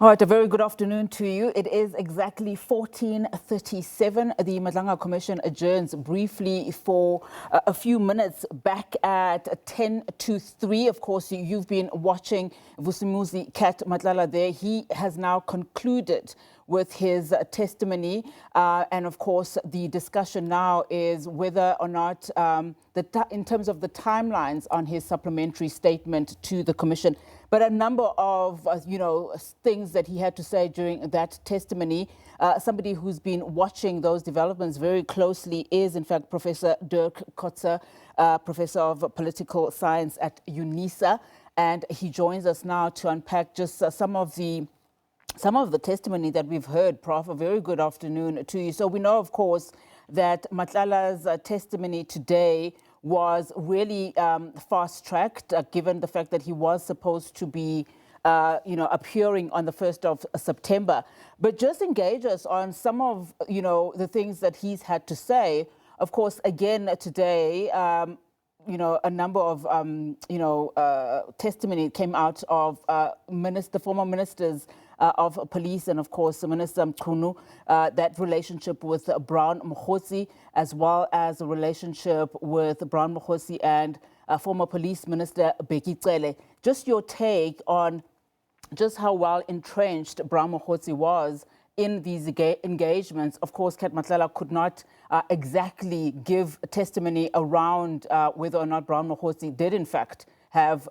All right, a very good afternoon to you. It is exactly 14:37. The Madlanga Commission adjourns briefly for a few minutes back at 10 to 3. Of course, you've been watching Vusimuzi Cat Matlala there. He has now concluded with his testimony. And of course, the discussion now is whether or not, in terms of the timelines on his supplementary statement to the Commission, but a number of, things that he had to say during that testimony. Somebody who's been watching those developments very closely is, in fact, Professor Dirk Kotze, Professor of Political Science at UNISA. And he joins us now to unpack just some of the testimony that we've heard. Prof, a very good afternoon to you. So we know, of course, that Matlala's testimony today was really fast-tracked, given the fact that he was supposed to be, appearing on the 1st of September. But just engage us on some of, the things that he's had to say. Of course, again, today, a number of, testimony came out of former ministers of police and, of course, Minister Mchunu, that relationship with Brown Mokgosi, as well as a relationship with Brown Mokgosi and former police minister Bheki Cele. Just your take on just how well entrenched Brown Mokgosi was in these engagements. Of course, Cat Matlala could not exactly give testimony around whether or not Brown Mokgosi did, in fact, have,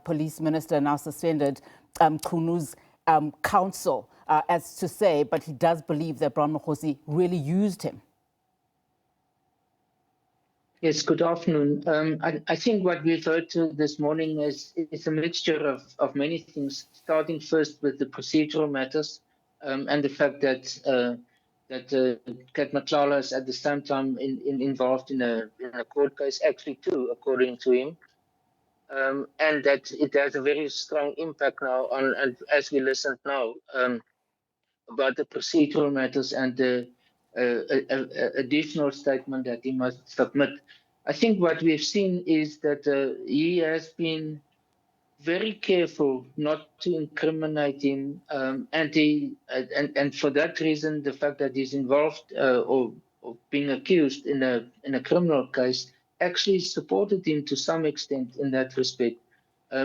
police minister now suspended Mchunu's counsel, as to say, but he does believe that Brown Mokgosi really used him. Yes, good afternoon. I think what we've heard this morning is a mixture of many things, starting first with the procedural matters and the fact that Cat Matlala is at the same time involved in a court case, actually two, according to him, and that it has a very strong impact now on, and as we listened now, about the procedural matters and the additional statement that he must submit. I think what we've seen is that he has been very careful not to incriminate him, and for that reason, the fact that he's involved or being accused in a criminal case actually supported him to some extent in that respect,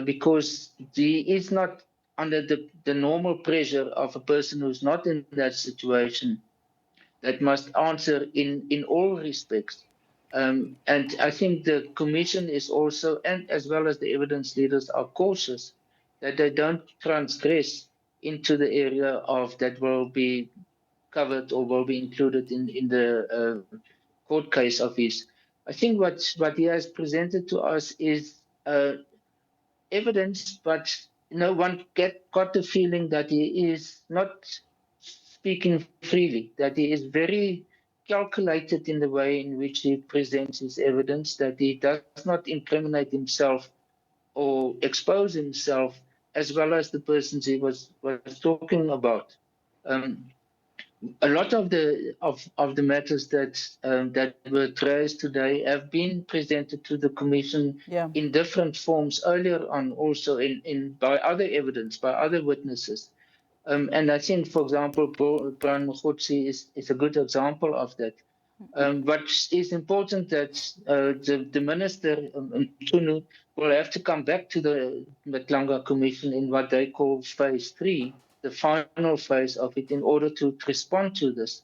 because he is not under the normal pressure of a person who's not in that situation, that must answer in all respects. And I think the Commission is also, and as well as the evidence leaders, are cautious that they don't transgress into the area of that will be covered or will be included in the court case of his. I think what he has presented to us is evidence, but one got the feeling that he is not speaking freely, that he is very calculated in the way in which he presents his evidence, that he does not incriminate himself or expose himself as well as the persons he was talking about. A lot of the matters that were raised today have been presented to the Commission in different forms earlier on, also by other evidence, by other witnesses. And I think, for example, Brown Mokgosi is a good example of that. But it's important that the minister, Mchunu, will have to come back to the Madlanga Commission in what they call phase 3, the final phase of it, in order to respond to this.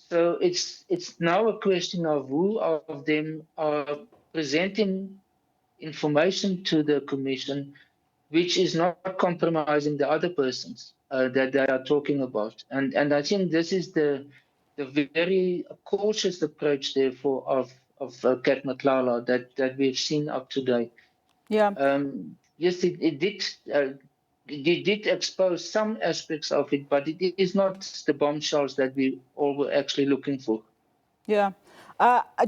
So it's now a question of who of them are presenting information to the Commission which is not compromising the other persons that they are talking about. And I think this is the very cautious approach, therefore, of Cat Matlala that we've seen up to date. Yeah. Yes, it did expose some aspects of it, but it is not the bombshells that we all were actually looking for. Yeah.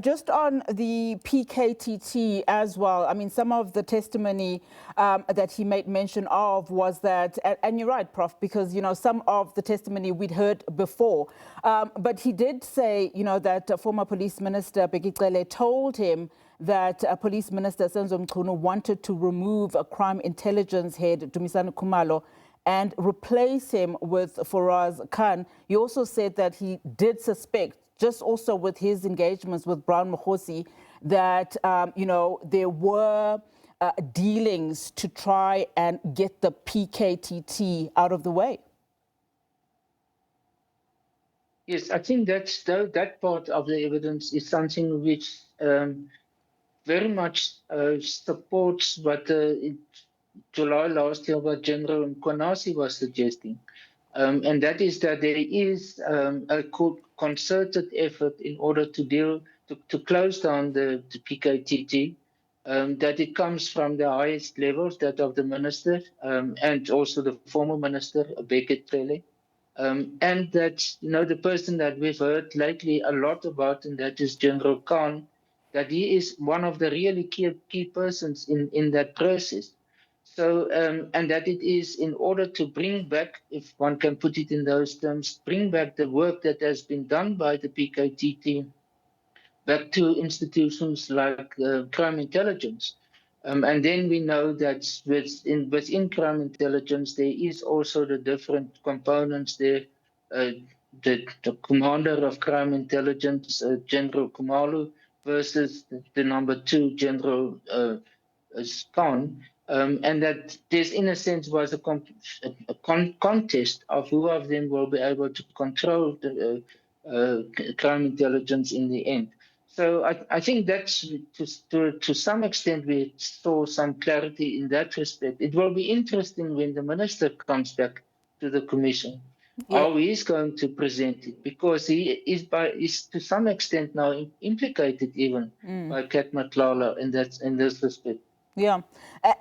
Just on the PKTT as well, I mean, some of the testimony that he made mention of was that, and you're right, Prof, because, some of the testimony we'd heard before, but he did say, that former police minister Bheki Cele told him that Police Minister Senzo Mchunu wanted to remove a crime intelligence head, Dumisani Khumalo, and replace him with Faraz Khan. He also said that he did suspect, just also with his engagements with Brown Mokhosi, that, there were dealings to try and get the PKTT out of the way. Yes, I think that part of the evidence is something which very much supports what in July last year what General Mkonasi was suggesting. And that is that there is a concerted effort in order to close down the PKTT, that it comes from the highest levels, that of the minister and also the former minister, Becket Cele. And that, the person that we've heard lately a lot about, and that is General Khan, that he is one of the really key persons in that process. So, and that it is in order to bring back, if one can put it in those terms, bring back the work that has been done by the PKTT back to institutions like crime intelligence. And then we know that within crime intelligence, there is also the different components there. Uh, the commander of crime intelligence, General Kumalu, versus the number two, General Khan, and that this, in a sense, was a contest of who of them will be able to control the crime intelligence in the end. So I think that's to some extent we saw some clarity in that respect. It will be interesting when the minister comes back to the commission, how he is going to present it, because he is to some extent now implicated even by Cat Matlala in this respect. Yeah,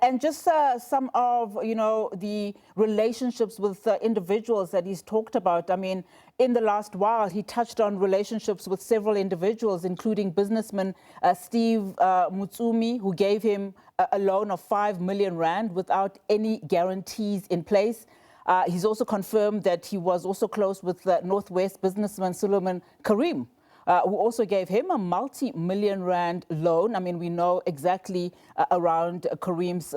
and just some of, the relationships with individuals that he's talked about. I mean, in the last while, he touched on relationships with several individuals, including businessman Steve Mutsumi, who gave him a loan of 5 million rand without any guarantees in place. He's also confirmed that he was also close with Northwest businessman Suleiman Karim, who also gave him a multi-million rand loan. I mean, we know exactly around Karim's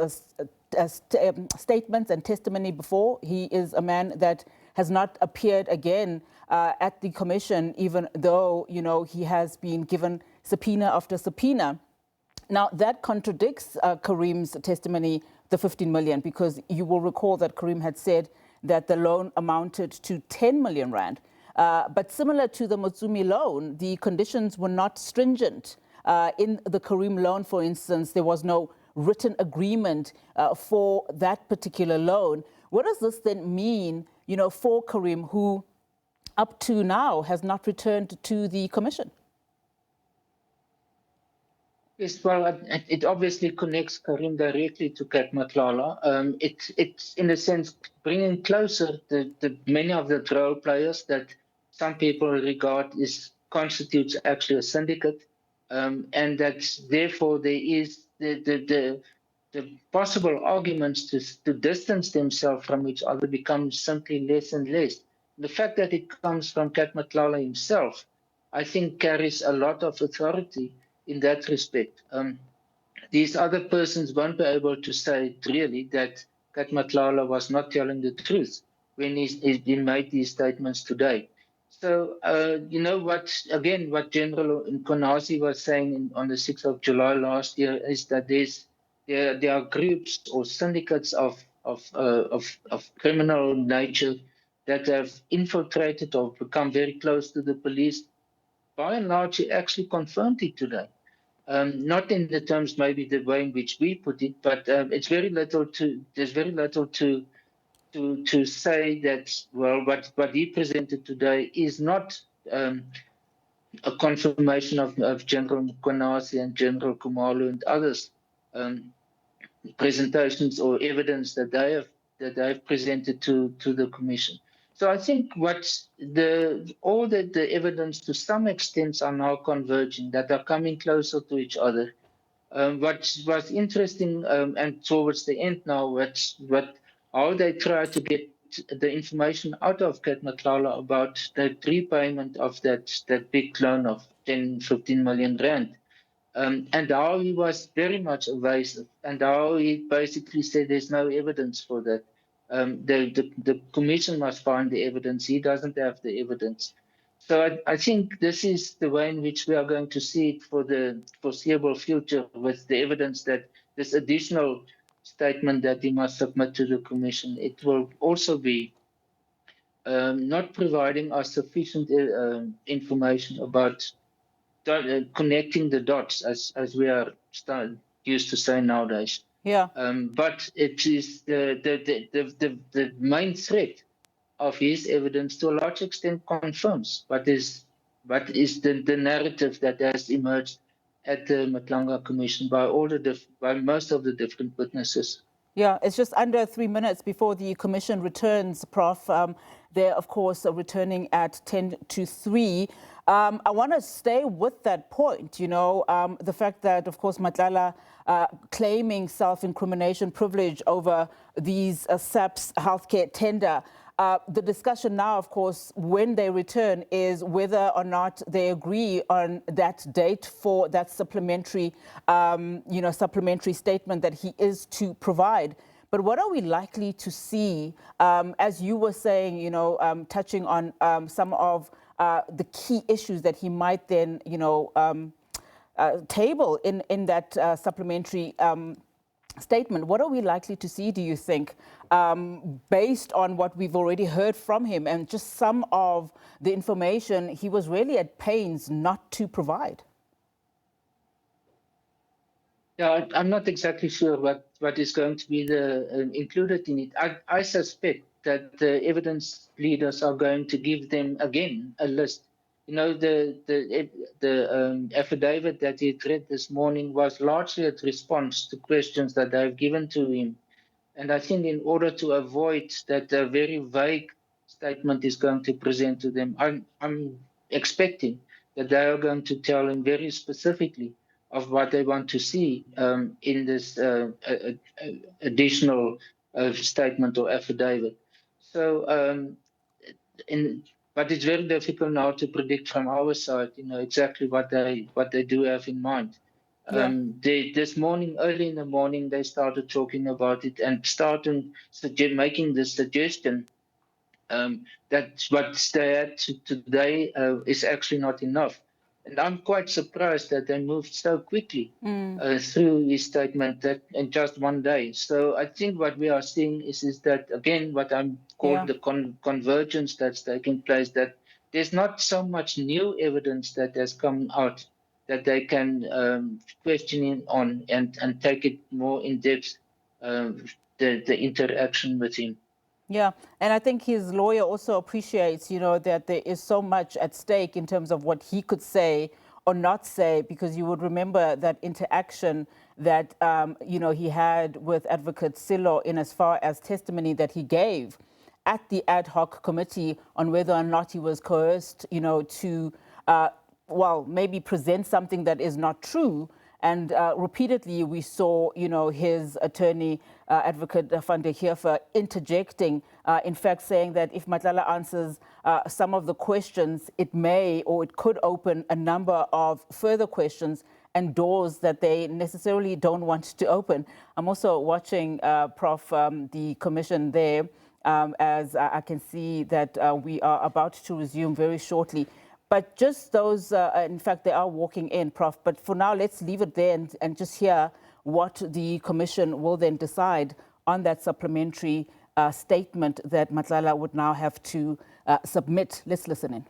statements and testimony before. He is a man that has not appeared again at the commission, even though, he has been given subpoena after subpoena. Now, that contradicts Karim's testimony, the 15 million, because you will recall that Karim had said that the loan amounted to 10 million rand. But similar to the Mutsumi loan, the conditions were not stringent. In the Karim loan, for instance, there was no written agreement for that particular loan. What does this then mean, for Karim, who up to now has not returned to the commission? Yes, well, it obviously connects Karim directly to Cat Matlala. It's in a sense bringing closer the many of the role players that some people regard constitutes actually a syndicate, and that therefore there is the possible arguments to distance themselves from each other becomes simply less and less. The fact that it comes from Cat Matlala himself, I think, carries a lot of authority in that respect. These other persons won't be able to say really that Cat Matlala was not telling the truth when he made these statements today. So, what General Mkonasi was saying on the 6th of July last year is that there are groups or syndicates of criminal nature that have infiltrated or become very close to the police. By and large, he actually confirmed it today. Not in the terms maybe the way in which we put it, but there's very little to say that, well, what he presented today is not a confirmation of General Mkonasi and General Kumalu and others presentations or evidence that they have presented to the commission. So I think all the evidence to some extent are now converging, that are coming closer to each other. What was interesting, and towards the end now, how they try to get the information out of Cat Matlala about the repayment of that big loan of 10-15 million rand. And how he was very much evasive, and how he basically said there's no evidence for that. The commission must find the evidence. He doesn't have the evidence. So I think this is the way in which we are going to see it for the foreseeable future, with the evidence that this additional statement that he must submit to the commission, it will also be not providing us sufficient information about connecting the dots, as we are used to say nowadays. Yeah. But it is the main threat of his evidence to a large extent confirms what is the narrative that has emerged at the Madlanga Commission by most of the different witnesses. Yeah, it's just under 3 minutes before the commission returns, Prof. They're, of course, returning at 10 to 3. I want to stay with that point, the fact that, of course, Matlala claiming self-incrimination privilege over these SABC healthcare tender. The discussion now, of course, when they return is whether or not they agree on that date for that supplementary, supplementary statement that he is to provide. But what are we likely to see, as you were saying, touching on some of the key issues that he might then, table in that supplementary statement? What are we likely to see, do you think, based on what we've already heard from him and just some of the information he was really at pains not to provide? Yeah, I'm not exactly sure what is going to be included in it. I suspect that the evidence leaders are going to give them again a list. The affidavit that he read this morning was largely a response to questions that I've given to him. And I think in order to avoid that a very vague statement is going to present to them, I'm expecting that they are going to tell him very specifically of what they want to see in this additional statement or affidavit. So, but it's very difficult now to predict from our side, exactly what they do have in mind. Yeah. This morning, early in the morning, they started talking about it and making the suggestion that what they had today is actually not enough. And I'm quite surprised that they moved so quickly through his statement that in just one day. So I think what we are seeing is that, again, what I'm called the convergence that's taking place, that there's not so much new evidence that has come out that they can question in on and take it more in depth, the interaction with him. Yeah, and I think his lawyer also appreciates, that there is so much at stake in terms of what he could say or not say, because you would remember that interaction that, he had with Advocate Silo in as far as testimony that he gave at the ad hoc committee on whether or not he was coerced, to, maybe present something that is not true. And repeatedly, we saw, his attorney, Advocate Van der Heever, interjecting, in fact, saying that if Matlala answers some of the questions, it may or it could open a number of further questions and doors that they necessarily don't want to open. I'm also watching, Prof, the commission there, as I can see that we are about to resume very shortly. But just those, in fact, they are walking in, Prof. But for now, let's leave it there and just hear what the commission will then decide on that supplementary statement that Matlala would now have to submit. Let's listen in.